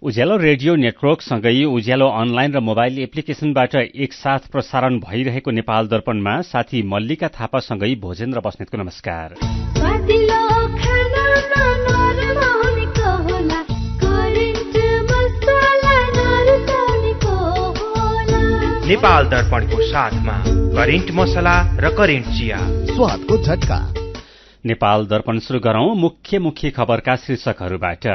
उज्यालो radio नेटवर्कसँगै उज्यालो online र mobile एप्लिकेशनबाट एकसाथ प्रसारण भइरहेको नेपाल दर्पणमा साथी मल्लिका थापासँगै भोजेन्द्र बस्नेतको नमस्कार। नेपाल दर्पणको साथमा करेन्ट मसला र करेन्ट चिया, स्वादको झट्का। नेपाल दर्पण सुरु गरौं मुख्य खबरका शीर्षकहरूबाट।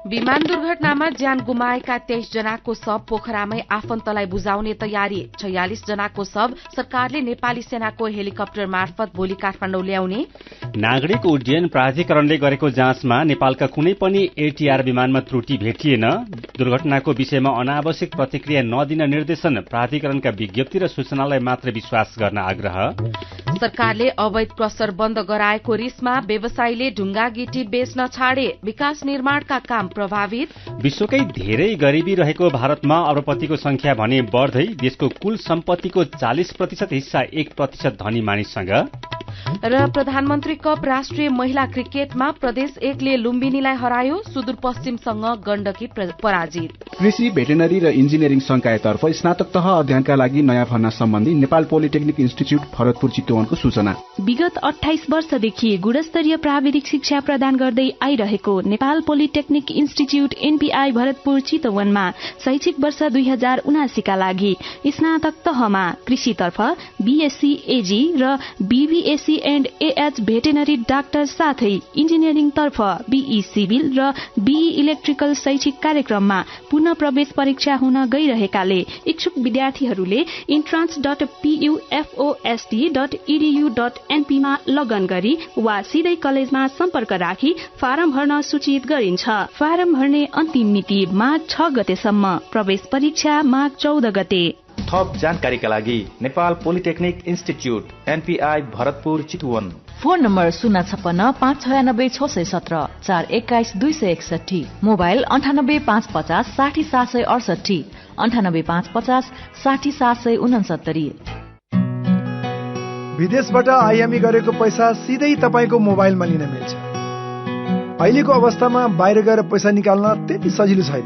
विमान दुर्घटनामा ज्यान गुमाएका 23 जनाको शव पोखरामै आफन्तलाई बुझाउने तयारी। 46 जनाको शव सरकारले नेपाली सेनाको हेलिकप्टर मार्फत भोलि काठमाडौँ ल्याउने। नागरिक उड्डयन प्राधिकरणले गरेको जाँचमा नेपालका कुनै पनि एटीआर विमानमा त्रुटि भेटिएन। दुर्घटनाको विषयमा अनावश्यक प्रतिक्रिया नदिन निर्देशन। प्राधिकरणका विज्ञप्ति र सूचनालाई मात्र विश्वास गर्न आग्रह। सरकारले अवैध क्रसर बन्द गराएको रिसमा व्यवसायीले ढुङ्गा गिटी बेच्न छाडे। विकास निर्माणका काम प्रभावित। विश्वकै धेरै गरिबी रहेको भारतमा अरबपतिको संख्या भने बढ्दै देशको कुल सम्पत्तिको 40% हिस्सा 1% धनी मानिससँग। र प्रधानमन्त्री कप राष्ट्रिय महिला क्रिकेटमा प्रदेश 1 ले लुम्बिनीलाई हरायो। सुदूरपश्चिमसँग गण्डकी पराजित। कृषि, भेटेनरी र इन्जिनियरिङ संकायतर्फ स्नातक तह अध्ययनका लागि नयाँ भर्ना सम्बन्धी नेपाल पोलिटेक्निक इन्स्टिच्युट भरतपुर चितवनको सूचना। विगत 28 वर्षदेखि गुणस्तरीय प्राविधिक शिक्षा प्रदान गर्दै आइरहेको Nepal polytechnic institute NPI Bharatpur चितवनमा शैक्षिक वर्ष 2079 का लागि स्नातक तहमा कृषितर्फ बीएससी एजी र BVSc and AH veterinary doctor साथै इन्जिनियरिङ तर्फ बीई सिभिल र बीई इलेक्ट्रिकल शैक्षिक कार्यक्रममा पुनः प्रवेश परीक्षा हुन गइरहेकाले इच्छुक विद्यार्थीहरूले entrance.pufosd.edu.np मा लगन गरी वा सिधै कलेजमा सम्पर्क राखी फारम भर्न सूचित गरिन्छ। फारम भर्ने अन्तिम मिति माघ 6 गतेसम्म, प्रवेश परीक्षा माघ 14 गते। थप जानकारीका लागि Nepal polytechnic institute NPI Bharatpur Chitwan. Phone number 056-596-617, 421-261, mobile 98-550-60-768, 98-550-60-769। विदेशबाट आइएमई गरेको पैसा सिधै तपाईको मोबाइलमा लिन मिल्छ। अहिलेको अवस्थामा बाहिर गएर पैसा निकाल्न त्यति सजिलो छैन।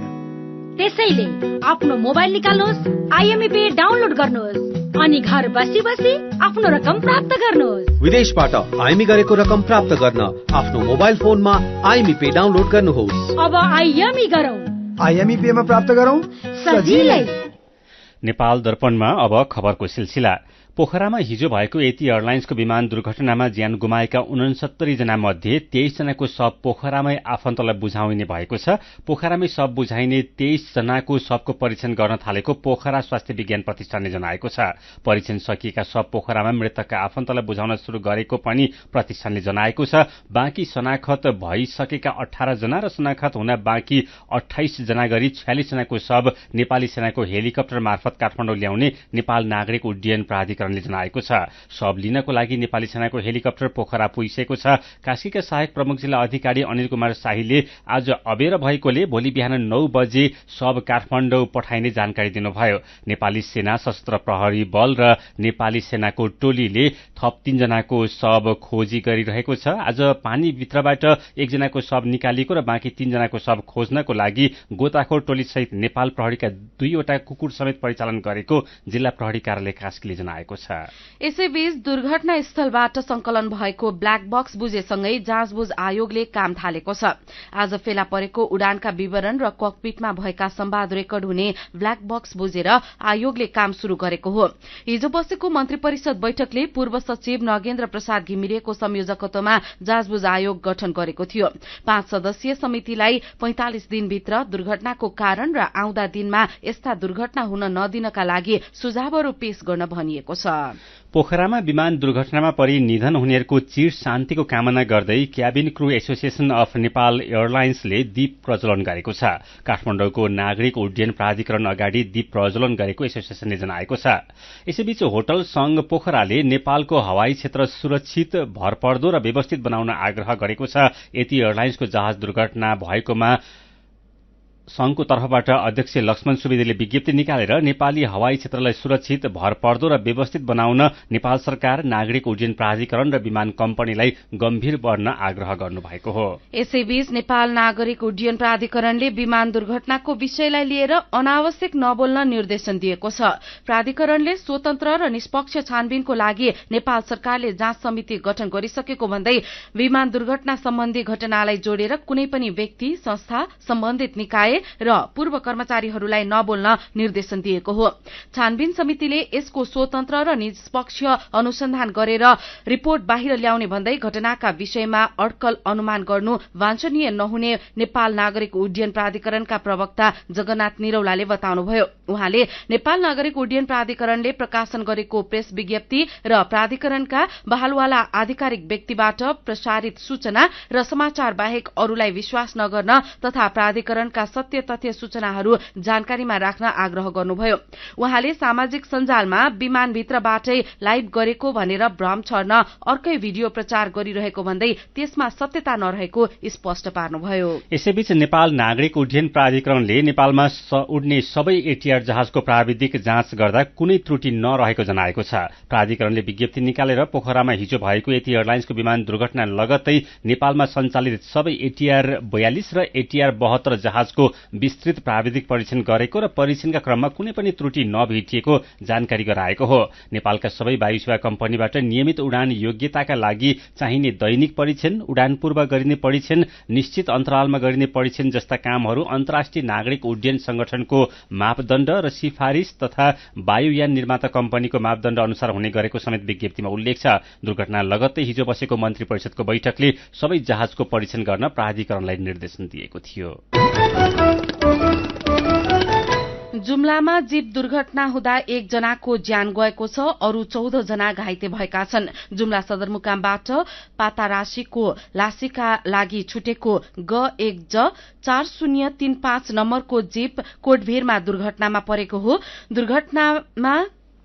त्यसैले आफ्नो मोबाइल निकाल्नुहोस्, आइएमई पे डाउनलोड गर्नुहोस् अनि घर बसी बसी आफ्नो रकम प्राप्त गर्नुहोस्। विदेशबाट आइएमई गरेको रकम प्राप्त गर्न आफ्नो मोबाइल फोनमा आइएमई पे डाउनलोड गर्नुहोस्। अब आइएमई गरौँ, आइएमई पे मा प्राप्त गरौँ सजिलै। नेपाल दर्पणमा अब खबरको सिलसिला। पोखरामा हिजो भएको यति एयरलाइन्सको विमान दुर्घटनामा ज्यान गुमाएका 69 जना मध्ये 23 जनाको शव पोखरामै आफन्तलाई बुझाउने भएको छ। पोखरामै शव बुझाइने 23 जनाको शवको परीक्षण गर्न थालेको पोखरा स्वास्थ्य विज्ञान प्रतिष्ठानले जनाएको छ। परीक्षण सकिएका शव पोखरामा मृतकका आफन्तलाई बुझाउन शुरू गरेको पनि प्रतिष्ठानले जनाएको छ। बाँकी शनाखत भइसकेका 18 जना र शनाखत हुन बाँकी 28 जना गरी 46 जनाको शव नेपाली सेनाको हेलिकप्टर मार्फत काठमाडौँ ल्याउने नेपाल नागरिक उड्डयन प्राधिकरण जनाएको छ। शव लिनको लागि नेपाली सेनाको हेलिकप्टर पोखरा पुगिसकेको छ। कास्कीका सहायक प्रमुख जिल्ला अधिकारी अनिल कुमार शाहीले आज अबेर भएकोले भोलि बिहान 9 बजे शव काठमाडौँ पठाइने जानकारी दिनुभयो। नेपाली सेना, सशस्त्र प्रहरी बल र नेपाली सेनाको टोलीले थप 3 जनाको शव खोजी गरिरहेको छ। आज पानीभित्रबाट 1 जनाको शव निकालिएको र बाँकी 3 जनाको शव खोज्नको लागि गोताखोर टोली सहित नेपाल प्रहरीका 2 वटा कुकुर समेत परिचालन गरेको जिल्ला प्रहरी कार्यालय कास्कीले जनाएको छ। यसैबीच दुर्घटना स्थलबाट संकलन भएको ब्ल्याक बक्स बुझेसँगै जाँचबुझ आयोगले काम थालेको छ। आज फेला परेको उडानका विवरण र ककपिटमा भएका संवाद रेकर्ड हुने ब्ल्याक बक्स बुझेर आयोगले काम शुरू गरेको हो। हिजो बसेको मन्त्री परिषद बैठकले पूर्व सचिव नगेन्द्र प्रसाद घिमिरेको संयोजकत्वमा जाँचबुझ आयोग गठन गरेको थियो। 5 सदस्यीय समितिलाई 45 दिनभित्र दुर्घटनाको कारण र आउँदा दिनमा यस्ता दुर्घटना हुन नदिनका लागि सुझावहरू पेश गर्न भनिएको छ। पोखरामा विमान दुर्घटनामा परि निधन हुनेहरूको चिर शान्तिको कामना गर्दै cabin crew association of Nepal एयरलाइन्सले दीप प्रज्वलन गरेको छ। काठमाडौँको नागरिक उड्डयन प्राधिकरण अगाडि दीप प्रज्वलन गरेको एसोसिएशनले जनाएको छ। यसैबीच होटल संघ पोखराले नेपालको हवाई क्षेत्र सुरक्षित, भरपर्दो र व्यवस्थित बनाउन आग्रह गरेको छ। यति एयरलाइन्सको जहाज दुर्घटना भएकोमा संघको तर्फबाट अध्यक्ष लक्ष्मण सुवेदीले विज्ञप्ति निकालेर नेपाली हवाई क्षेत्रलाई सुरक्षित, भरपर्दो र व्यवस्थित बनाउन नेपाल सरकार, नागरिक उड्डयन प्राधिकरण र विमान कम्पनीलाई गम्भीर बढ्न आग्रह गर्नुभएको हो। यसैबीच नेपाल नागरिक उड्डयन प्राधिकरणले विमान दुर्घटनाको विषयलाई लिएर अनावश्यक नबोल्न निर्देशन दिएको छ। प्राधिकरणले स्वतन्त्र र निष्पक्ष छानबिनको लागि नेपाल सरकारले जाँच समिति गठन गरिसकेको भन्दै विमान दुर्घटना सम्बन्धी घटनालाई जोडेर कुनै पनि व्यक्ति, संस्था, सम्बन्धित निकाय र पूर्व कर्मचारीहरूलाई नबोल्न निर्देशन दिएको हो। छानबिन समितिले यसको स्वतन्त्र र निष्पक्ष अनुसन्धान गरेर रिपोर्ट बाहिर ल्याउने भन्दै घटनाका विषयमा अड्कल अनुमान गर्नु वाञ्छनीय नहुने नेपाल नागरिक उड्डयन प्राधिकरणका प्रवक्ता जगन्नाथ निरौलाले बताउनुभयो। उहाँले नेपाल नागरिक उड्डयन प्राधिकरणले प्रकाशन गरेको प्रेस विज्ञप्ति र प्राधिकरणका बहालवाला आधिकारिक व्यक्तिबाट प्रसारित सूचना र समाचार बाहेक अरूलाई विश्वास नगर्न तथा प्राधिकरणका सत्य तथ्य सूचनाहरू जानकारीमा राख्न आग्रह गर्नुभयो। उहाँले सामाजिक सञ्जालमा विमानभित्रबाटै लाइभ गरेको भनेर भ्रम छर्न अर्कै भिडियो प्रचार गरिरहेको भन्दै त्यसमा सत्यता नरहेको स्पष्ट पार्नुभयो। यसैबीच नेपाल नागरिक उड्डयन प्राधिकरणले नेपालमा उड्ने सबै एटीआर जहाजको प्राविधिक जाँच गर्दा कुनै त्रुटि नरहेको जनाएको छ। प्राधिकरणले विज्ञप्ति निकालेर पोखरामा हिजो भएको यति एयरलाइन्सको विमान दुर्घटना लगत्तै नेपालमा सञ्चालित सबै एटीआर 42 र एटीआर 72 जहाजको विस्तृत प्राविधिक परीक्षण गरेको र परीक्षणका क्रममा कुनै पनि त्रुटि नभेटिएको जानकारी गराएको हो। नेपालका सबै वायु सेवा कम्पनीबाट नियमित उडान योग्यताका लागि चाहिने दैनिक परीक्षण, उडान पूर्व गरिने परीक्षण, निश्चित अन्तरालमा गरिने परीक्षण जस्ता कामहरू अन्तर्राष्ट्रिय नागरिक उड्डयन संगठनको मापदण्ड र सिफारिश तथा वायुयान निर्माता कम्पनीको मापदण्ड अनुसार हुने गरेको समेत विज्ञप्तिमा उल्लेख छ। दुर्घटना लगत्तै हिजो बसेको मन्त्री परिषदको बैठकले सबै जहाजको परीक्षण गर्न प्राधिकरणलाई निर्देशन दिएको थियो। जुम्लामा जीप दुर्घटना हुँदा 1 जनाको ज्यान गएको छ, अरू 14 जना घाइते भएका छन्। जुम्ला सदरमुकामबाट पाताराशीको लासीका लागि छुटेको G1J 4035 नम्बरको जीप कोटभेरमा दुर्घटनामा परेको हो। दुर्घटनामा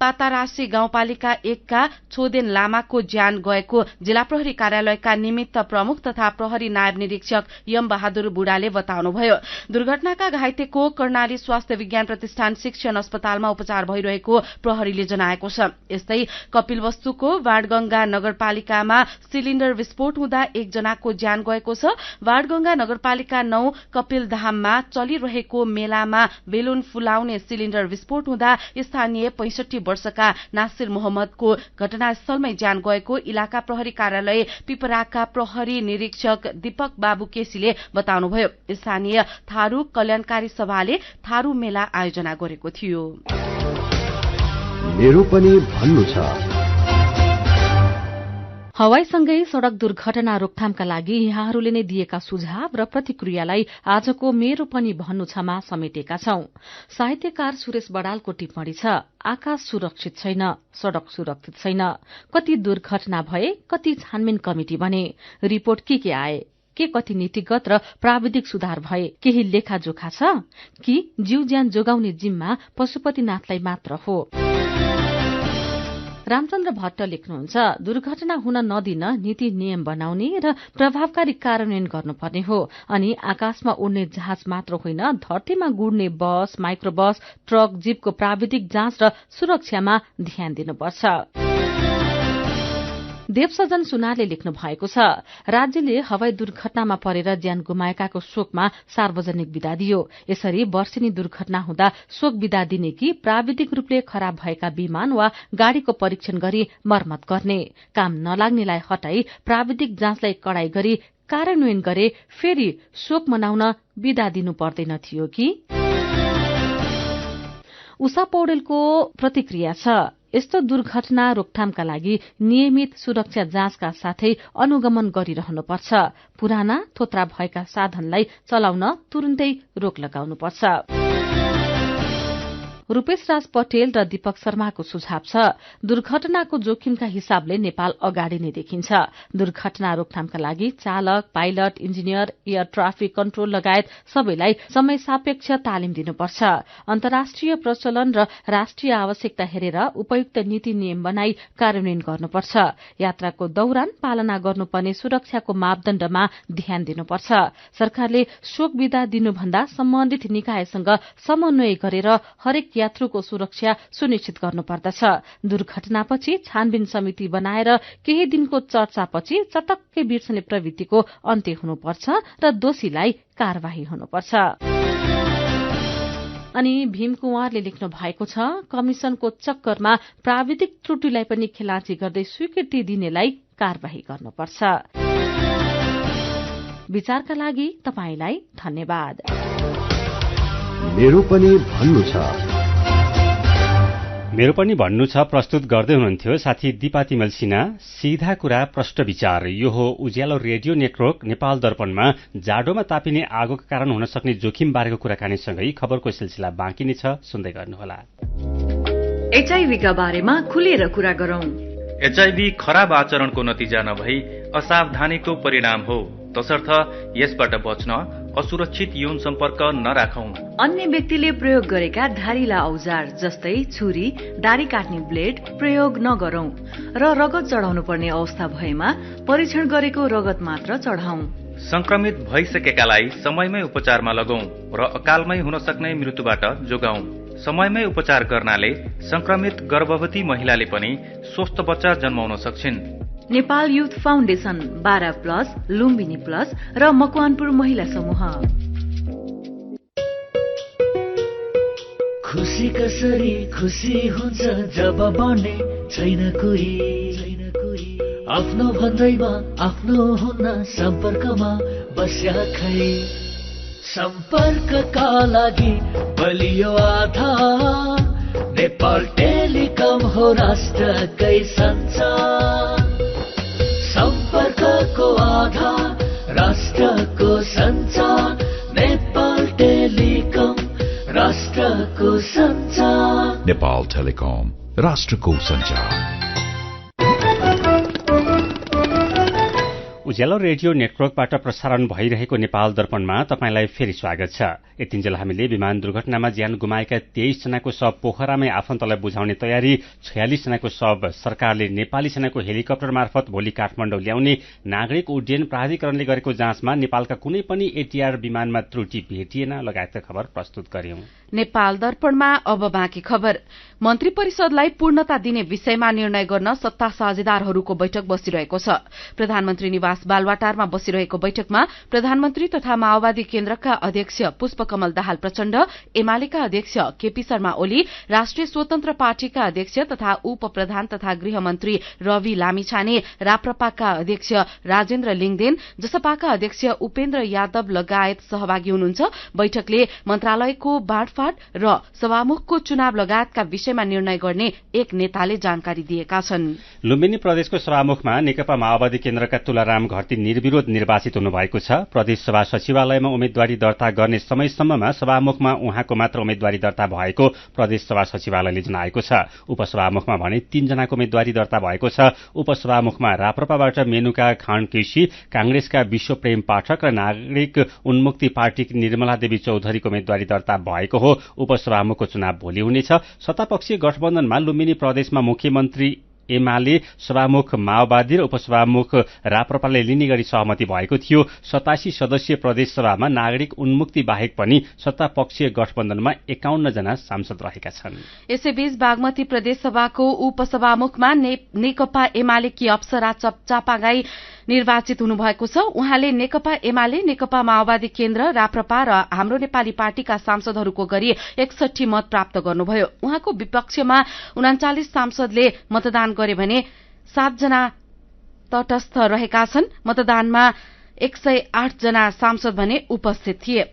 पाताराशी गाउँपालिका 1 का छोदेन लामाको ज्यान गएको जिल्ला प्रहरी कार्यालयका निमित्त प्रमुख तथा प्रहरी नायब निरीक्षक यम बहादुर बुढाले बताउनुभयो। दुर्घटनाका घाइतेको कर्णाली स्वास्थ्य विज्ञान प्रतिष्ठान शिक्षण अस्पतालमा उपचार भइरहेको प्रहरीले जनाएको छ। यस्तै कपिलवस्तुको वाडगंगा नगरपालिकामा सिलिण्डर विस्फोट हुँदा 1 जनाको ज्यान गएको छ। वाडगंगा नगरपालिका 9 कपिलधाममा चलिरहेको मेलामा बेलुन फुलाउने सिलिण्डर विस्फोट हुँदा स्थानीय 65 वर्षका नासिर मोहम्मदको घटनास्थलमै ज्यान गएको इलाका प्रहरी कार्यालय पिपराका प्रहरी निरीक्षक दीपक बाबु केसीले बताउनुभयो। स्थानीय थारू कल्याणकारी सभाले थारू मेला आयोजना गरेको थियो। मेरो पनि भन्नु छ। हवाईसँगै सड़क दुर्घटना रोकथामका लागि यहाँहरूले नै दिएका सुझाव र प्रतिक्रियालाई आजको मेरो पनि भन्नु छमा समेटेका छौं। साहित्यकार सुरेश बडालको टिप्पणी छ, आकाश सुरक्षित छैन, सड़क सुरक्षित छैन, कति दुर्घटना भए, कति छानबिन कमिटी बने, रिपोर्ट के आए, के कति नीतिगत र प्राविधिक सुधार भए, केही लेखाजोखा छ कि जीव ज्यान जोगाउने जिम्मा पशुपतिनाथलाई मात्र हो। रामचन्द्र भट्ट लेख्नुहुन्छ, दुर्घटना हुन नदिन नीति नियम बनाउने र प्रभावकारी कार्यान्वयन गर्नुपर्ने हो। अनि आकाशमा उड्ने जहाज मात्र होइन, धरतीमा गुड्ने बस, माइक्रोबस, ट्रक, जीपको प्राविधिक जाँच र सुरक्षामा ध्यान दिनुपर्छ। देवसजन सुनारले लेख्नु भएको छ, राज्यले हवाई दुर्घटनामा परेर ज्यान गुमाएकाको शोकमा सार्वजनिक विदा दियो। यसरी वर्षेनी दुर्घटना हुँदा शोक विदा दिने कि प्राविधिक रूपले खराब भएका विमान वा गाड़ीको परीक्षण गरी मर्मत गर्ने, काम नलाग्नेलाई हटाई प्राविधिक जाँचलाई कडाई गरी कार्यान्वयन गरे फेरि शोक मनाउन विदा दिनु पर्दैन थियो कि? उषा पौडेलको प्रतिक्रिया छ, यस्तो दुर्घटना रोकथामका लागि नियमित सुरक्षा जाँचका साथै अनुगमन गरिरहनुपर्छ। पुराना थोत्रा भएका साधनलाई चलाउन तुरुन्तै रोक लगाउनुपर्छ। रूपेश राज पटेल र दीपक शर्माको सुझाव छ दुर्घटनाको जोखिमका हिसाबले नेपाल अगाडि नै देखिन्छ। दुर्घटना रोकथामका लागि चालक, pilot, engineer, air traffic control लगायत सबैलाई समय सापेक्ष तालिम दिनुपर्छ। अन्तर्राष्ट्रिय प्रचलन र राष्ट्रिय आवश्यकता हेरेर उपयुक्त नीति नियम बनाई कार्यान्वयन गर्नुपर्छ। यात्राको दौरान पालना गर्नुपर्ने सुरक्षाको मापदण्डमा ध्यान दिनुपर्छ। सरकारले शोक विदा दिनुभन्दा सम्बन्धित निकायसँग समन्वय गरेर हरेक यात्रुको सुरक्षा सुनिश्चित गर्नुपर्दछ। दुर्घटनापछि छानबिन समिति बनाएर केही दिनको चर्चापछि चटक्कै बिर्सने प्रवृत्तिको अन्त्य हुनुपर्छ र दोषीलाई कार्यवाही हुनुपर्छ। अनि भीम कुँवरले लेख्नु भएको छ कमिशनको चक्करमा प्राविधिक त्रुटिलाई पनि खेलाँची गर्दै स्वीकृति दिनेलाई कार्यवाही गर्नुपर्छ। विचारका लागि तपाईलाई धन्यवाद। मेरो पनि भन्नु छ मेरो पनि भन्नु छ प्रस्तुत गर्दै हुनुहुन्थ्यो साथी दिपा तिमल सिन्हा। सीधा कुरा प्रश्न विचार यो हो उज्यालो रेडियो नेटवर्क नेपाल दर्पणमा जाडोमा तापिने आगोका कारण हुन सक्ने जोखिम बारेको कुराकानीसँगै खबरको सिलसिला बाँकी नै छ, सुन्दै गर्नुहोला। एचआईभीका बारेमा खुलेर कुरा गरौं। एचआईभी खराब आचरणको नतिजा नभई असावधानीको परिणाम हो, तसर्थ यसबाट बच्न असुरक्षित यौन सम्पर्क नराखौं। अन्य व्यक्तिले प्रयोग गरेका धारिला औजार जस्तै छुरी, दारी काट्ने ब्लेड प्रयोग नगरौं र रगत चढाउनु पर्ने अवस्था भएमा परीक्षण गरेको रगत मात्र चढाउँ। संक्रमित भइसकेकालाई समयमै उपचारमा लगौं र अकालमै हुन सक्ने मृत्युबाट जोगाउँ। समयमै उपचार गर्नाले संक्रमित गर्भवती महिलाले पनि स्वस्थ बच्चा जन्माउन सक्छिन्। Nepal youth foundation 12+ Lumbini plus र मकवानपुर महिला समूह। खुशी कसरी खुशी हुन्छ जब बने छैन कोही आफ्नो भन्दैमा आफ्नो हुन सम्पर्कमा बस्या खै। सम्पर्कका लागि बलियो आधार नेपाल टेलिकम हो राष्ट्रकै सञ्चार। सम्पर्कको आधार राष्ट्रको सञ्चार नेपाल टेलिकम राष्ट्रको सञ्चार। नेपाल टेलिकम राष्ट्रको सञ्चार। उज्यालो रेडियो नेटवर्कबाट प्रसारण भइरहेको नेपाल दर्पणमा तपाईंलाई फेरि स्वागत छ। यतिन्जेल हामीले विमान दुर्घटनामा ज्यान गुमाएका 23 जनाको शव पोखरामै आफन्तलाई बुझाउने तयारी, 46 जनाको शव सरकारले नेपाली सेनाको हेलिकप्टर मार्फत भोलि काठमाडौँ ल्याउने, नागरिक उड्डयन प्राधिकरणले गरेको जाँचमा नेपालका कुनै पनि एटीआर विमानमा त्रुटि भेटिएन लगायतका खबर प्रस्तुत गर्यौं। नेपाल दर्पणमा अब बाँकी खबर। मन्त्री परिषदलाई पूर्णता दिने विषयमा निर्णय गर्न सत्ता साझेदारहरूको बैठक बसिरहेको छ। प्रधानमन्त्री निवास बालवाटारमा बसिरहेको बैठकमा प्रधानमन्त्री तथा माओवादी केन्द्रका अध्यक्ष पुष्पकमल दाहाल प्रचण्ड, एमालेका अध्यक्ष केपी शर्मा ओली, राष्ट्रिय स्वतन्त्र पार्टीका अध्यक्ष तथा उपप्रधान तथा गृहमन्त्री रवि लामिछाने, राप्रपाका अध्यक्ष राजेन्द्र लिङदेन, जसपाका अध्यक्ष उपेन्द्र यादव लगायत सहभागी हुनुहुन्छ। बैठकले मन्त्रालयको बाँडफाँड र सभामुखको चुनाव लगायतका विषयमा निर्णय गर्ने एक नेताले जानकारी दिएका छन्। लुम्बिनी प्रदेशको सभामुखमा नेकपा माओवादी केन्द्रका तुलाराम घरती निर्विरोध निर्वाचित हुनुभएको छ। प्रदेश सभा सचिवालयमा उम्मेद्वारी दर्ता गर्ने समयसम्ममा सभामुखमा उहाँको मात्र उम्मेद्वारी दर्ता भएको प्रदेश सभा सचिवालयले जनाएको छ। उपसभामुखमा भने 3 जनाको उम्मेद्वारी दर्ता भएको छ। उपसभामुखमा राप्रपाबाट मेनुका खान केसी, कांग्रेसका विश्वप्रेम पाठक र नागरिक उन्मुक्ति पार्टीकी निर्मला देवी चौधरीको उम्मेद्वारी दर्ता भएको हो। उपसभामुखको चुनाव भोलि हुनेछ। सत्तापक्षीय गठबन्धनमा लुम्बिनी प्रदेशमा मुख्यमन्त्री एमाले, सभामुख माओवादी र उपसभामुख राप्रपाले लिने गरी सहमति भएको थियो। 87 सदस्यीय प्रदेश सभामा नागरिक उन्मुक्ति बाहेक पनि सत्तापक्षीय गठबन्धनमा 51 जना सांसद रहेका छन्। यसैबीच बागमती प्रदेश सभाको उपसभामुखमा नेकपा एमालेकी अप्सरा चापागाई निर्वाचित हुनुभएको छ। उहाँले नेकपा एमाले, नेकपा माओवादी केन्द्र, राप्रपा र हाम्रो नेपाली पार्टीका सांसदहरूको गरी 61 मत प्राप्त गर्नुभयो। उहाँको विपक्षमा 39 सांसदले मतदान गरे भने 7 जना तटस्थ रहेका छन्। मतदानमा 108 जना सांसद भने उपस्थित थिए।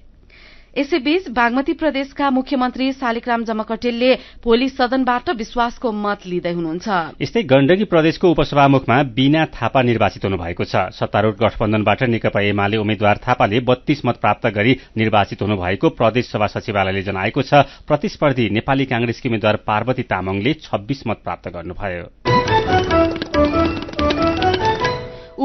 यसैबीच बागमती प्रदेशका मुख्यमन्त्री शालिग्राम जमकटेलले भोलि सदनबाट विश्वासको मत लिँदै हुनुहुन्छ। यस्तै गण्डकी प्रदेशको उपसभामुखमा बीना थापा निर्वाचित हुनुभएको छ। सत्तारूढ़ गठबन्धनबाट नेकपा एमाले उम्मेद्वार थापाले 32 मत प्राप्त गरी निर्वाचित हुनुभएको प्रदेश सभा सचिवालयले जनाएको छ। प्रतिस्पर्धी नेपाली कांग्रेसकी उम्मेद्वार पार्वती तामाङले 26 मत प्राप्त गर्नुभयो।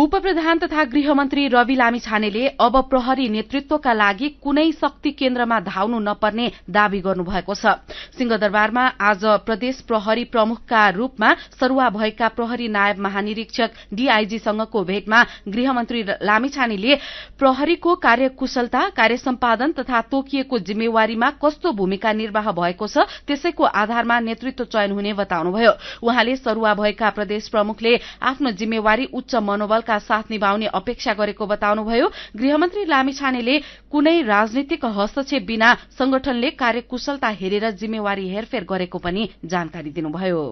उपप्रधान तथा गृहमन्त्री रवि लामिछानेले अब प्रहरी नेतृत्वका लागि कुनै शक्ति केन्द्रमा धाउनु नपर्ने दावी गर्नुभएको छ। सिंहदरबारमा आज प्रदेश प्रहरी प्रमुखका रूपमा सरुवा भएका प्रहरी नायब महानिरीक्षक डीआईजीसँगको भेटमा गृहमन्त्री लामिछानेले प्रहरीको कार्यकुशलता, कार्यसम्पादन तथा तोकिएको जिम्मेवारीमा कस्तो भूमिका निर्वाह भएको छ त्यसैको आधारमा नेतृत्व चयन हुने बताउनुभयो। उहाँले सरुवा भएका प्रदेश प्रमुखले आफ्नो जिम्मेवारी उच्च मनोबल का साथ निभाउने अपेक्षा गरेको बताउनुभयो। गृहमन्त्री लामिछानेले कुनै राजनीतिक हस्तक्षेप बिना संगठनले कार्यकुशलता हेरेर जिम्मेवारी हेरफेर गरेको पनि जानकारी दिनुभयो।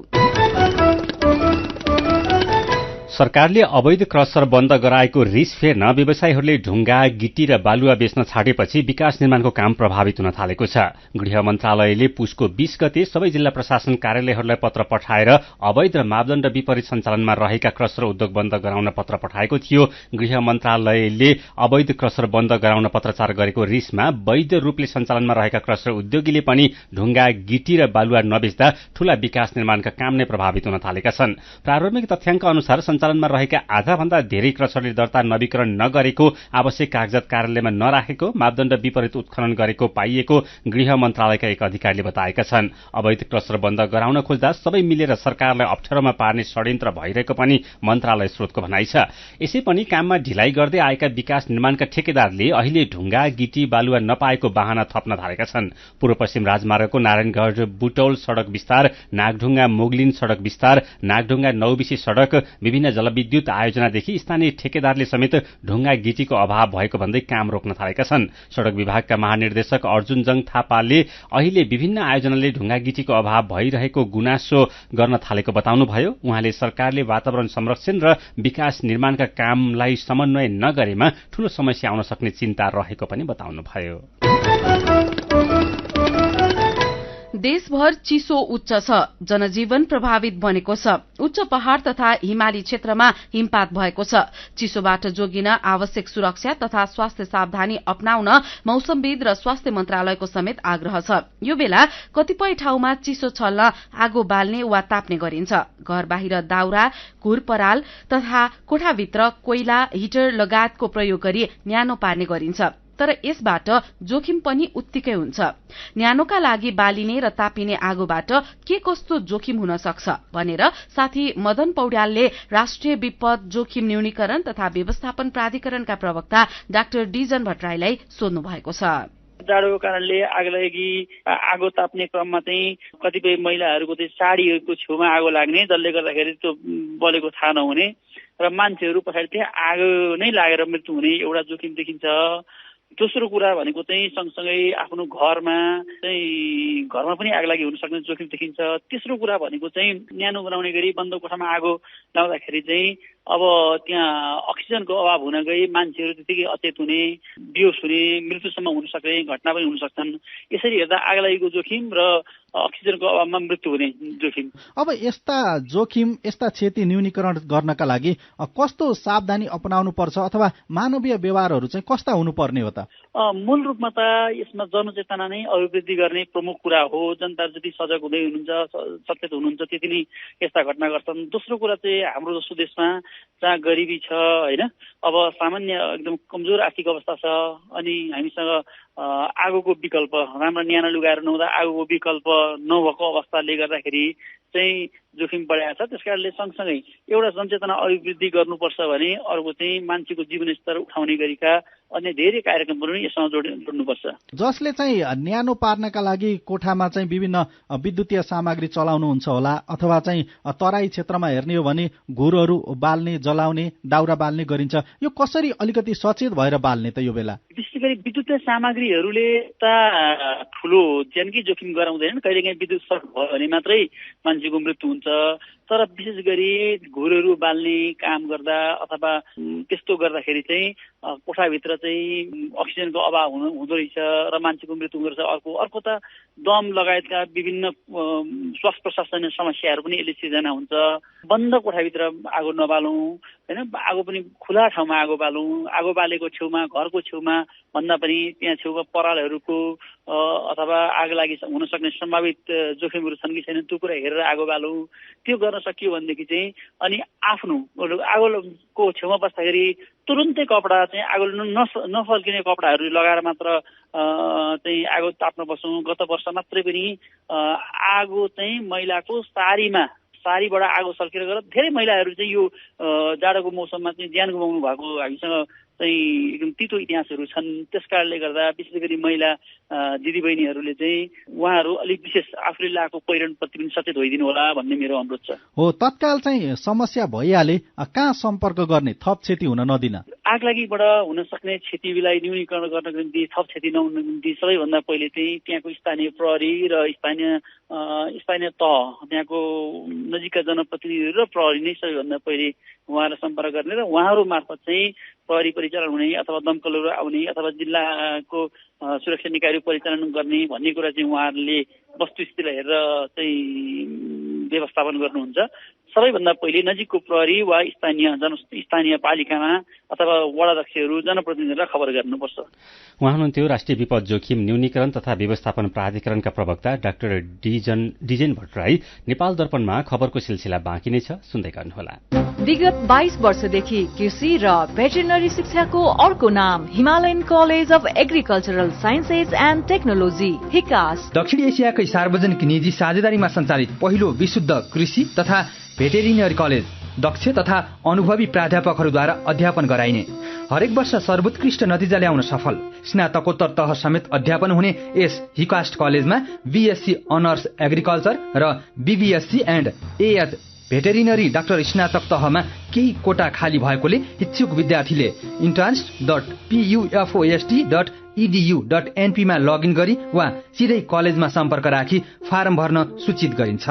सरकारले अवैध क्रसर बन्द गराएको रिस फेर्न व्यवसायीहरूले ढुंगा, गिटी र बालुवा बेच्न छाडेपछि विकास निर्माणको काम प्रभावित हुन थालेको छ। गृह मन्त्रालयले पुसको 20 गते सबै जिल्ला प्रशासन कार्यालयहरूलाई पत्र पठाएर अवैध र मापदण्ड विपरीत सञ्चालनमा रहेका क्रसर उद्योग बन्द गराउन पत्र पठाएको थियो। गृह मन्त्रालयले अवैध क्रसर बन्द गराउन पत्रचार गरेको रिसमा वैध रूपले सञ्चालनमा रहेका क्रसर उद्योगीले पनि ढुंगा, गिटी र बालुवा नबेच्दा ठूला विकास निर्माणका काम नै प्रभावित हुन थालेका छन्। प्रारम्भिक तथ्याङ्क अनुसार सञ्चालनमा रहेका आधाभन्दा धेरै क्रसरले दर्ता नवीकरण नगरेको, आवश्यक कागजात कार्यालयमा नराखेको, मापदण्ड विपरीत उत्खनन गरेको पाइएको गृह मन्त्रालयका एक अधिकारीले बताएका छन्। अवैध क्रसर बन्द गराउन खोज्दा सबै मिलेर सरकारलाई अप्ठ्यारोमा पार्ने षड्यन्त्र भइरहेको पनि मन्त्रालय स्रोतको भनाइ छ। यसै पनि काममा ढिलाइ गर्दै आएका विकास निर्माणका ठेकेदारले अहिले ढुंगा, गिटी, बालुवा नपाएको बहाना थप्न थालेका छन्। पूर्व पश्चिम राजमार्गको नारायणगढ बुटौल सड़क विस्तार, नागढुंगा मोगलिन सड़क विस्तार, नागढुंगा नौबिसी सड़क, विभिन्न जलविद्युत आयोजनादेखि स्थानीय ठेकेदारले समेत ढुंगा, गिटीको अभाव भएको भन्दै काम रोक्न थालेका छन्। सड़क विभागका महानिर्देशक अर्जुन जङ थापाले अहिले विभिन्न आयोजनाले ढुंगा, गिटीको अभाव भइरहेको गुनासो गर्न थालेको बताउनुभयो। उहाँले सरकारले वातावरण संरक्षण र विकास निर्माणका कामलाई समन्वय नगरेमा ठूलो समस्या आउन सक्ने चिन्ता रहेको पनि बताउनुभयो। देशभर चिसो उच्च छ, जनजीवन प्रभावित बनेको छ। उच्च पहाड़ तथा हिमाली क्षेत्रमा हिमपात भएको छ। चिसोबाट जोगिन आवश्यक सुरक्षा तथा स्वास्थ्य सावधानी अपनाउन मौसमविद र स्वास्थ्य मन्त्रालयको समेत आग्रह छ। यो बेला कतिपय ठाउँमा चिसो छल्न आगो बाल्ने वा ताप्ने गरिन्छ। घर बाहिर दाउरा, घुरपराल तथा कोठाभित्र कोइला, हिटर लगायतको प्रयोग गरी न्यानो पार्ने गरिन्छ। तर यसबाट जोखिम पनि उत्तिकै हुन्छ। न्यानोका लागि बालिने र तापिने आगोबाट के कस्तो जोखिम हुन सक्छ भनेर साथी मदन पौड्यालले राष्ट्रिय विपद जोखिम न्यूनीकरण तथा व्यवस्थापन प्राधिकरणका प्रवक्ता डाक्टर डिजन भट्टराईलाई सोध्नु भएको छ। जाडोको कारणले आगलागी आगो ताप्ने क्रममा चाहिँ कतिपय महिलाहरूको चाहिँ साडीको छेउमा आगो लाग्ने, जसले गर्दाखेरि त्यो बलेको थाहा नहुने र मान्छेहरू पछाडि चाहिँ आगो नै लागेर मृत्यु हुने एउटा जोखिम देखिन्छ। दोस्रो कुरा भनेको चाहिँ सँगसँगै आफ्नो घरमा पनि आगलागी हुन सक्ने जोखिम देखिन्छ। तेस्रो कुरा भनेको चाहिँ न्यानो बनाउने गरी बन्द कोठामा आगो लाउँदाखेरि चाहिँ अब त्यहाँ अक्सिजनको अभाव हुन गई मान्छेहरू त्यतिकै अचेत हुने, बेहोस हुने, मृत्युसम्म हुन सक्ने घटना पनि हुन सक्छन्। यसरी हेर्दा आगलागीको जोखिम र अक्सिजनको अभावमा मृत्यु हुने जोखिम। अब यस्ता जोखिम, यस्ता क्षति न्यूनीकरण गर्नका लागि कस्तो सावधानी अपनाउनु पर्छ अथवा मानवीय व्यवहारहरू चाहिँ कस्ता हुनुपर्ने हो त? मूल रूपमा त यसमा जनचेतना नै अभिवृद्धि गर्ने प्रमुख कुरा हो। जनता जति सजग हुँदै हुनुहुन्छ, सचेत हुनुहुन्छ, त्यति नै यस्ता घटना गर्छन्। दोस्रो कुरा चाहिँ हाम्रो जस्तो देशमा जहाँ गरिबी छ होइन, अब सामान्य एकदम कमजोर आर्थिक अवस्था छ अनि हामीसँग आगोको विकल्प, राम्रो न्यानो लुगाहरू नहुँदा आगोको विकल्प नभएको अवस्थाले गर्दाखेरि चाहिँ जोखिम बढाएको छ। त्यसकारणले सँगसँगै एउटा जनचेतना अभिवृद्धि गर्नुपर्छ भने अर्को चाहिँ मान्छेको जीवनस्तर उठाउने गरीका अन्य धेरै कार्यक्रमहरू पनि यसमा जोड्नुपर्छ। जसले चाहिँ न्यानो पार्नका लागि कोठामा चाहिँ विभिन्न विद्युतीय सामग्री चलाउनुहुन्छ होला अथवा चाहिँ तराई क्षेत्रमा हेर्ने हो भने घुरहरू बाल्ने, जलाउने, दाउरा बाल्ने गरिन्छ। यो कसरी अलिकति सचेत भएर बाल्ने त यो बेला? विशेष गरी विद्युतीय सामग्रीहरूले त ठुलो ज्यानकी जोखिम गराउँदैनन्। कहिलेकाहीँ विद्युत सर्ट भयो भने मात्रै मान्छेको मृत्यु हुन्छ। तर विशेष गरी घुरहरू बाल्ने काम गर्दा अथवा त्यस्तो गर्दाखेरि चाहिँ कोठाभित्र चाहिँ अक्सिजनको अभाव हुँदो रहेछ र मान्छेको मृत्यु हुँदो रहेछ। अर्को त दम लगायतका विभिन्न श्वास प्रश्वास समस्याहरू पनि यसले सिर्जना हुन्छ। बन्द कोठाभित्र आगो नबालौँ होइन, आगो पनि खुला ठाउँमा आगो बालौँ। आगो बालेको छेउमा, घरको छेउमा भन्दा पनि त्यहाँ छेउमा परालहरूको अथवा आग लागि हुन सक्ने सम्भावित जोखिमहरू छन् कि छैन त्यो कुरा हेरेर आगो बालौँ। त्यो गर्न सकियो भनेदेखि चाहिँ अनि आफ्नो आगोको छेउमा बस्दाखेरि तुरुन्तै कपडा चाहिँ आगो नफल्किने कपडाहरू लगाएर मात्र चाहिँ आगो ताप्न बस्छौँ। गत वर्ष मात्रै पनि आगो चाहिँ महिलाको सारीबाट आगो सल्केर गएर धेरै महिलाहरू चाहिँ यो जाडोको मौसममा चाहिँ ज्यान गुमाउनु भएको हामीसँग चाहिँ एकदम तितो इतिहासहरू छन्। त्यस कारणले गर्दा विशेष गरी महिला दिदीबहिनीहरूले चाहिँ उहाँहरू अलिक विशेष आफूले लगाएको पहिरनप्रति पनि सचेत भइदिनु होला भन्ने मेरो अनुरोध छ। हो, तत्काल चाहिँ समस्या भइहाले कहाँ सम्पर्क गर्ने, थप क्षति हुन नदिन? आगलागीबाट हुन सक्ने क्षतिलाई न्यूनीकरण गर्नको निम्ति, थप क्षति नहुनको निम्ति सबैभन्दा पहिले चाहिँ त्यहाँको स्थानीय प्रहरी र स्थानीय तह, त्यहाँको नजिकका जनप्रतिनिधिहरू र प्रहरी नै सबैभन्दा पहिले उहाँहरूलाई सम्पर्क गर्ने र उहाँहरू मार्फत चाहिँ प्रहरी परिचालन हुने अथवा दमकलहरू आउने अथवा जिल्लाको सुरक्षा निकायहरू परिचालन गर्ने भन्ने कुरा चाहिँ उहाँहरूले वस्तुस्थितिलाई हेरेर चाहिँ व्यवस्थापन गर्नुहुन्छ। सबैभन्दा पहिले नजिकको प्रहरी वा स्थानीय पालिकामा अथवा वडाध्यक्षहरू जनप्रतिनिधिहरूलाई खबर गर्नुपर्छ। उहाँ हुनुहुन्थ्यो राष्ट्रिय विपद जोखिम न्यूनीकरण तथा व्यवस्थापन प्राधिकरणका प्रवक्ता डाक्टर डिजेन भट्टराई। नेपाल दर्पणमा खबरको सिलसिला बाँकी नै छ, सुन्दै गर्नुहोला। विगत 22 वर्षदेखि कृषि र भेटेरिनरी शिक्षाको अर्को नाम Himalayan college of agricultural sciences and technology HICAS. दक्षिण एसियाकै सार्वजनिक निजी साझेदारीमा सञ्चालित पहिलो विशुद्ध कृषि तथा भेटेरिनरी कलेज दक्ष तथा अनुभवी प्राध्यापकहरूद्वारा अध्यापन गराइने। हरेक वर्ष सर्वोत्कृष्ट नतिजा ल्याउन सफल स्नातकोत्तर तह समेत अध्यापन हुने यस हिकास्ट कलेजमा बीएससी अनर्स एग्रिकल्चर र BVSc and AH veterinary doctor स्नातक तहमा केही कोटा खाली भएकोले इच्छुक विद्यार्थीले interns.pufost.edu.np मा लगइन गरी वा सिधै कलेजमा सम्पर्क राखी फारम भर्न सूचित गरिन्छ।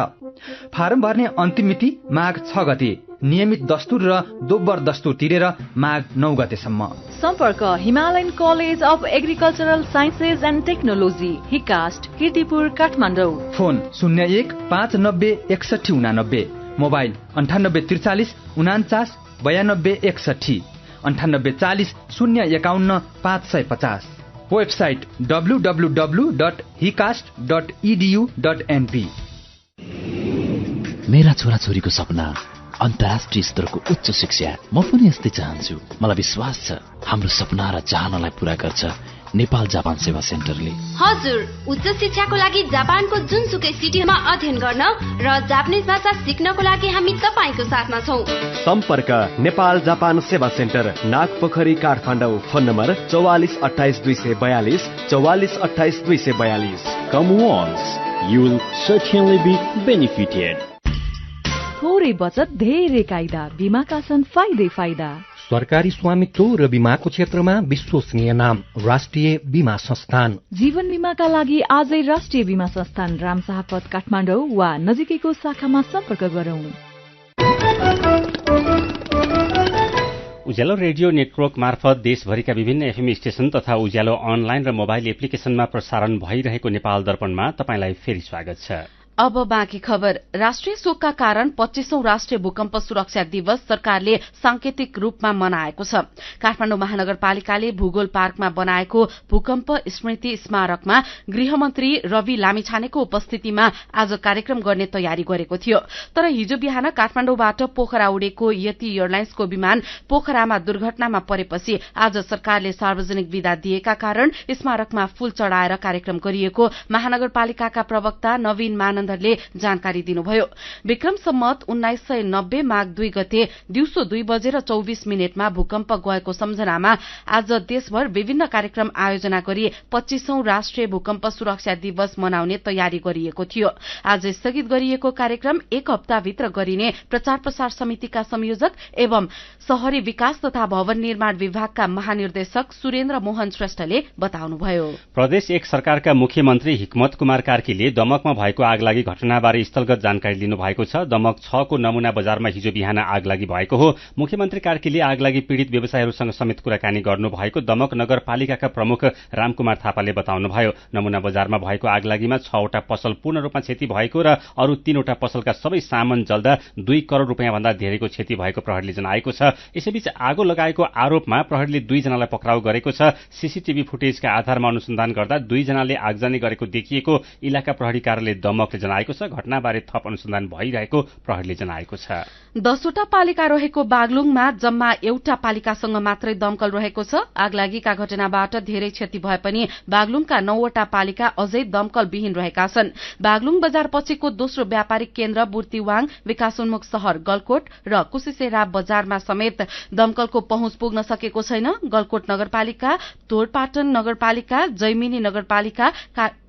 फारम भर्ने अन्तिम मिति माघ 6 गते, नियमित दस्तुर र दोब्बर दस्तुर तिरेर माघ 9 गतेसम्म। सम्पर्क Himalayan college of agricultural sciences and technology HICAST, Kirtipur, Kathmandu. Phone 01 590 61 89, mobile 98 43 49 92 61, 98 40 051 550। Website www.hicast.edu.np। मेरा छोराछोरीको सपना अन्तर्राष्ट्रिय स्तरको उच्च शिक्षा। म पनि यस्तै चाहन्छु। मलाई विश्वास छ हाम्रो सपना र चाहनालाई पूरा गर्छ नेपाल जापान सेवा सेन्टरले। हजुर, उच्च शिक्षाको लागि जापानको जुनसुकै सिटीमा अध्ययन गर्न र जापानिज भाषा सिक्नको लागि हामी तपाईको साथमा छौं। सम्पर्क Nepal Japan Sewa centre, Nagpokhari, Kathmandu. Phone number 44 28 242 44 28 242। Come once, you will certainly be benefited. थोरै बचत धेरै कायदा, बीमाका छन् फाइदा। सरकारी स्वामित्व र बीमाको क्षेत्रमा विश्वसनीय नाम राष्ट्रिय बीमा संस्थान। जीवन बीमाका लागि आजै राष्ट्रिय बीमा संस्थान रामशाहपथ, काठमाडौँ वा नजिकैको शाखामा सम्पर्क गरौं। उज्यालो रेडियो नेटवर्क मार्फत देशभरिका विभिन्न एफएम स्टेशन तथा उज्यालो अनलाइन र मोबाइल एप्लिकेशनमा प्रसारण भइरहेको नेपाल दर्पणमा तपाईंलाई फेरि स्वागत छ। अब बाँकी खबर। राष्ट्रिय शोकका कारण 25औं राष्ट्रिय भूकम्प सुरक्षा दिवस सरकारले सांकेतिक रूपमा मनाएको छ। काठमाडौँ महानगरपालिकाले भूगोल पार्कमा बनाएको भूकम्प स्मृति स्मारकमा गृहमन्त्री रवि लामिछानेको उपस्थितिमा आज कार्यक्रम गर्ने तयारी गरेको थियो। तर हिजो बिहान काठमाडौँबाट पोखरा उडेको यति एयरलाइन्सको विमान पोखरामा दुर्घटनामा परेपछि आज सरकारले सार्वजनिक विदा दिएका कारण स्मारकमा फूल चढ़ाएर कार्यक्रम गरिएको महानगरपालिकाका प्रवक्ता नवीन मानन्दले जानकारी दिनुभयो। विक्रम सम्मत 1990 माघ 2 गते दिउँसो 2:24 भूकम्प गएको सम्झनामा आज देशभर विभिन्न कार्यक्रम आयोजना गरी 25औं राष्ट्रिय भूकम्प सुरक्षा दिवस मनाउने तयारी गरिएको थियो। आज स्थगित गरिएको कार्यक्रम 1 हप्ताभित्र गरिने प्रचार प्रसार समितिका संयोजक एवं शहरी विकास तथा भवन निर्माण विभागका महानिर्देशक सुरेन्द्र मोहन श्रेष्ठले बताउनुभयो। प्रदेश 1 सरकारका मुख्यमन्त्री हिक्मत कुमार कार्कीले दमकमा भएको आगलागी लागि घटनाबारे स्थलगत जानकारी लिनुभएको छ। दमक 6 को नमूना बजारमा हिजो बिहान आगलागी भएको हो। मुख्यमन्त्री कार्कीले आगलागी पीड़ित व्यवसायीहरूसँग समेत कुराकानी गर्नुभएको दमक नगरपालिकाका प्रमुख रामकुमार थापाले बताउनुभयो। नमूना बजारमा भएको आगलागीमा 6 वटा पसल पूर्ण रूपमा क्षति भएको र अरू 3 वटा पसलका सबै सामान जल्दा 2 करोड़ रुपियाँ भन्दा धेरैको क्षति भएको प्रहरीले जनाएको छ। यसैबीच आगो लगाएको आरोपमा प्रहरीले 2 जनालाई पक्राउ गरेको छ। सीसीटीभी फुटेजका आधारमा अनुसन्धान गर्दा 2 जनाले आगजनी गरेको देखिएको इलाका प्रहरी कार्यालय दमकले जनाएको छ। घटनाबारे थप अनुसन्धान भइरहेको प्रहरीले जनाएको छ। 10 वटा पालिका रहेको बागलुङमा जम्मा एउटा पालिकासँग मात्रै दमकल रहेको छ। आगलागीका घटनाबाट धेरै क्षति भए पनि बागलुङका 9 वटा पालिका अझै दमकल विहीन रहेका छन्। बागलुङ बजार पछिको दोस्रो व्यापारिक केन्द्र बुर्तिवाङ, विकासोन्मुख शहर गलकोट र कुसिसेरा बजारमा समेत दमकलको पहुँच पुग्न सकेको छैन। गलकोट नगरपालिका, तोडपाटन नगरपालिका, जैमिनी नगरपालिका,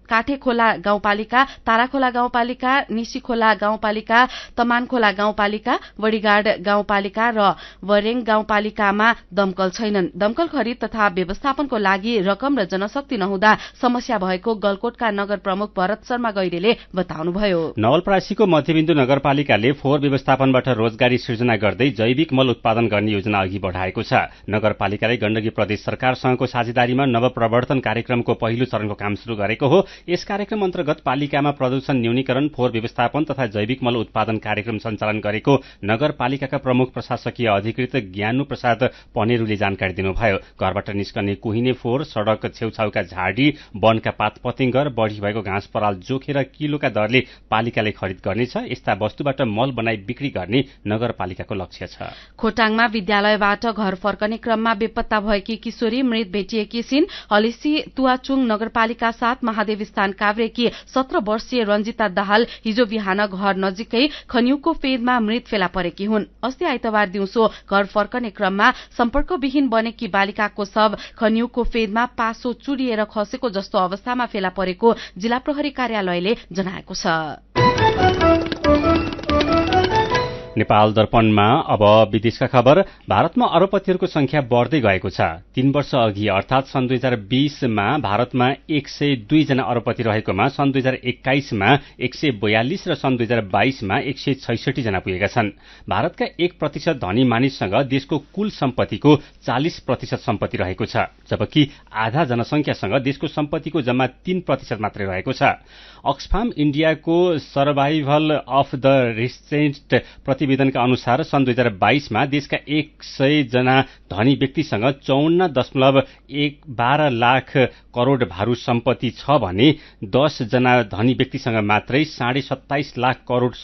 काठेखोला गाउँपालिका, ताराखोला गाउँपालिका, निशीखोला गाउँपालिका, तमानखोला गाउँपालिका, बडीगाड गाउँपालिका र वरेङ गाउँपालिकामा दमकल छैनन्। दमकल खरिद तथा व्यवस्थापनको लागि रकम र जनशक्ति नहुँदा समस्या भएको गलकोटका नगर प्रमुख भरत शर्मा गैरेले बताउनुभयो। नवलपरासीको मध्यबिन्दु नगरपालिकाले फोहोर व्यवस्थापनबाट रोजगारी सृजना गर्दै जैविक मल उत्पादन गर्ने योजना अघि बढ़ाएको छ। नगरपालिकाले गण्डकी प्रदेश सरकारसँगको साझेदारीमा नवप्रवर्तन कार्यक्रमको पहिलो चरणको काम शुरू गरेको हो। यस कार्यक्रम अन्तर्गत पालिकामा प्रदूषण न्यूनीकरण, फोहोर व्यवस्थापन तथा जैविक मल उत्पादन कार्यक्रम सञ्चालन गरेको नगरपालिकाका प्रमुख प्रशासकीय अधिकृत ज्ञानु प्रसाद पनेरूले जानकारी दिनुभयो। घरबाट निस्कने कुहिने फोहोर, सड़क छेउछाउका झाडी, वनका पात पतिङ्गर, बढ़ी भएको घाँस पराल जोखेर किलोका दरले पालिकाले खरिद गर्नेछ। यस्ता वस्तुबाट मल बनाई बिक्री गर्ने नगरपालिकाको लक्ष्य छ। खोटाङमा विद्यालयबाट घर फर्कने क्रममा बेपत्ता भएकी किशोरी मृत भेटिएकी छिन्। हलिसी तुवाचुङ नगरपालिका 7 महादेव स्थान काभ्रेकी 17 वर्षीय रञ्जिता दाहाल हिजो बिहान घर नजिकै खन्युको फेदमा मृत फेला परेकी हुन्। अस्ति आइतबार दिउँसो घर फर्कने क्रममा सम्पर्कविहीन बनेकी बालिकाको शव खन्युको फेदमा पासो चुडिएर खसेको जस्तो अवस्थामा फेला परेको जिल्ला प्रहरी कार्यालयले जनाएको छ। नेपाल दर्पणमा अब विदेशका खबर। भारतमा अरबपतिहरूको संख्या बढ़दै गएको छ। 3 वर्ष अघि अर्थात सन् 2020मा भारतमा 102 जना अरबपति रहेकोमा सन् 2021मा 142 र सन् 2022मा 166 जना पुगेका छन्। भारतका 1% धनी मानिससँग देशको कुल सम्पत्तिको 40% सम्पत्ति रहेको छ, जबकि आधा जनसंख्यासँग देशको सम्पत्तिको जम्मा 3% मात्रै रहेको छ। अक्सफाम इण्डियाको सर्भाइभल अफ द रिसेन्ट प्रतिवेदनका अनुसार सन् 2022मा देशका 100 जना धनी व्यक्तिसँग 54.12 लाख करोड़ भारू सम्पत्ति छ भने 10 जना धनी व्यक्तिसँग मात्रै 27.5 लाख करोड़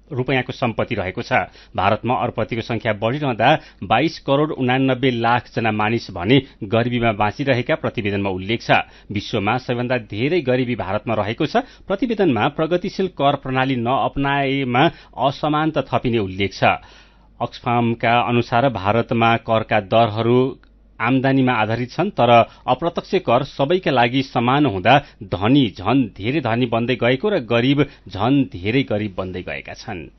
रुपैयाँको सम्पत्ति रहेको छ। भारतमा अरबपतिको संख्या बढ़िरहँदा 22 करोड़ 89 लाख जना मानिस भने गरिबीमा बाँचिरहेका प्रतिवेदनमा उल्लेख छ। विश्वमा सबैभन्दा धेरै गरिबी भारतमा रहेको छ। प्रतिवेदनमा प्रगतिशील कर प्रणाली नअपनाएमा असमानता थपिने उल्लेख छ। अक्सफामका अनुसार भारतमा करका दरहरू आमदानीमा आधारित छन्, तर अप्रत्यक्ष कर सबैका लागि समान हुँदा धनी झन धेरै धनी बन्दै गएको र गरीब झन धेरै गरीब बन्दै गएका छन्।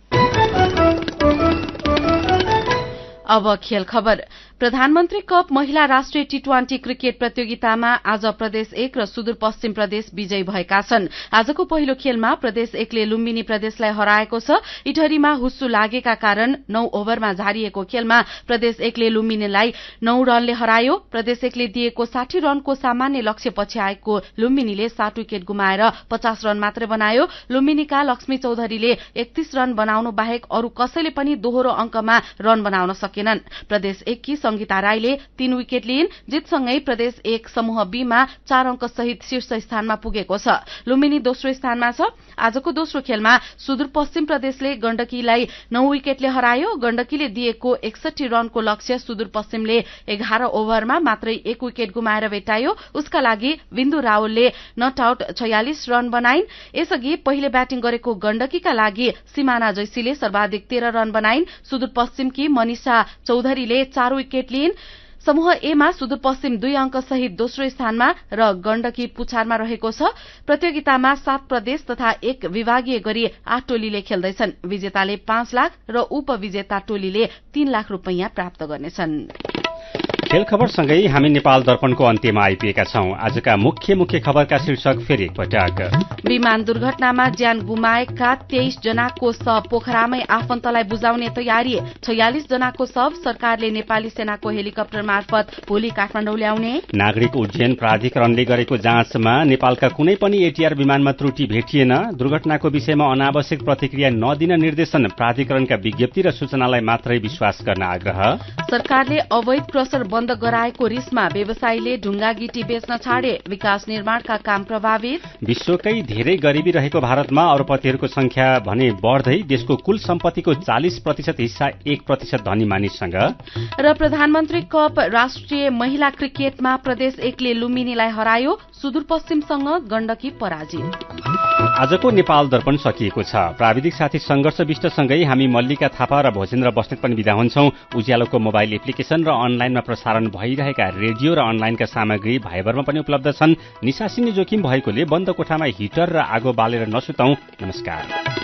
अब खेल खबर। प्रधानमन्त्री कप महिला राष्ट्रिय टी20 क्रिकेट प्रतियोगितामा आज प्रदेश 1 र सुदूरपश्चिम प्रदेश विजयी भएका छन्। आजको पहिलो खेलमा प्रदेश 1 ले लुम्बिनी प्रदेशलाई हराएको छ। इटहरीमा हुस्सु लागेका कारण 9 ओभरमा झारिएको खेलमा प्रदेश 1 ले लुम्बिनीलाई 9 रनले हरायो। प्रदेश 1 ले दिएको 60 रनको सामान्य लक्ष्य पछि आएको लुम्बिनीले 7 विकेट गुमाएर 50 रन मात्रै बनायो। लुम्बिनीका लक्ष्मी चौधरीले 31 रन बनाउनु बाहेक अरू कसैले पनि दोहोरो अंकमा रन बनाउन सकेनन्। प्रदेश 1 की संगीता राईले 3 विकेट लिइन्। जितसँगै प्रदेश 1 समूह बी मा 4 अंक सहित शीर्ष स्थानमा पुगेको छ। लुम्बिनी दोस्रो स्थानमा छ। आजको दोस्रो खेलमा सुदूरपश्चिम प्रदेशले गण्डकीलाई 9 विकेटले हरायो। गण्डकीले दिएको 61 रनको लक्ष्य सुदूरपश्चिमले 11 ओभरमा मात्रै 1 विकेट गुमाएर भेटायो। उसका लागि बिन्दु रावलले नट आउट 46 रन बनाइन्। यसअघि पहिले ब्याटिङ गरेको गण्डकीका लागि सिमाना जैसीले सर्वाधिक 13 रन बनाइन्। सुदूरपश्चिमकी मनिषा चौधरीले 4 विकेट लिइन्। समूह ए मा सुदूरपश्चिम 2 अंक सहित दोस्रो स्थानमा र गण्डकी पुछारमा रहेको छ। प्रतियोगितामा 7 प्रदेश तथा 1 विभागीय गरी 8 टोलीले खेल्दैछन्। विजेताले 5 लाख र उपविजेता टोलीले 3 लाख रुपैयाँ प्राप्त गर्नेछन्। खेल खबरसँगै हामी नेपाल दर्पणको अन्त्यमा आइपुगेका छौं। आजका मुख्य खबरका शीर्षक फेरि एकपटक। विमान दुर्घटनामा ज्यान गुमाएका 23 जनाको शव पोखरामै आफन्तलाई बुझाउने तयारी। 46 जनाको शव सरकारले नेपाली सेनाको हेलिकप्टर मार्फत भोलि काठमाडौँ ल्याउने। नागरिक उड्डयन प्राधिकरणले गरेको जाँचमा नेपालका कुनै पनि एटीआर विमानमा त्रुटि भेटिएन। दुर्घटनाको विषयमा अनावश्यक प्रतिक्रिया नदिन निर्देशन। प्राधिकरणका विज्ञप्ति र सूचनालाई मात्रै विश्वास गर्न आग्रह। सरकारले अवैध क्रसर बन्द गराएको रिसमा व्यवसायीले ढुङ्गा गिटी बेच्न छाडे। विकास निर्माणका काम प्रभावित। विश्वकै धेरै गरिबी रहेको भारतमा अरबपतिहरूको संख्या भने बढ्दै देशको कुल सम्पत्तिको 40% हिस्सा 1% धनी मानिससँग। र प्रधानमन्त्री कप राष्ट्रिय महिला क्रिकेटमा प्रदेश 1ले लुम्बिनीलाई हरायो। सुदूरपश्चिमसँग गण्डकी पराजित। आजको नेपाल दर्पण सकिएको छ। प्राविधिक साथी संघर्ष विष्टसँगै हामी मल्लिका थापा र भोजेन्द्र बस्नेत पनि बिदा हुन्छौं। उज्यालोको मोबाइल एप्लिकेशन र अनलाइनमा प्रसारण भइरहेका रेडियो र अनलाइनका सामग्री भाइबरमा पनि उपलब्ध छन्। निसासिने जोखिम भएकोले बन्द कोठामा हिटर र आगो बालेर नसुतौं। नमस्कार।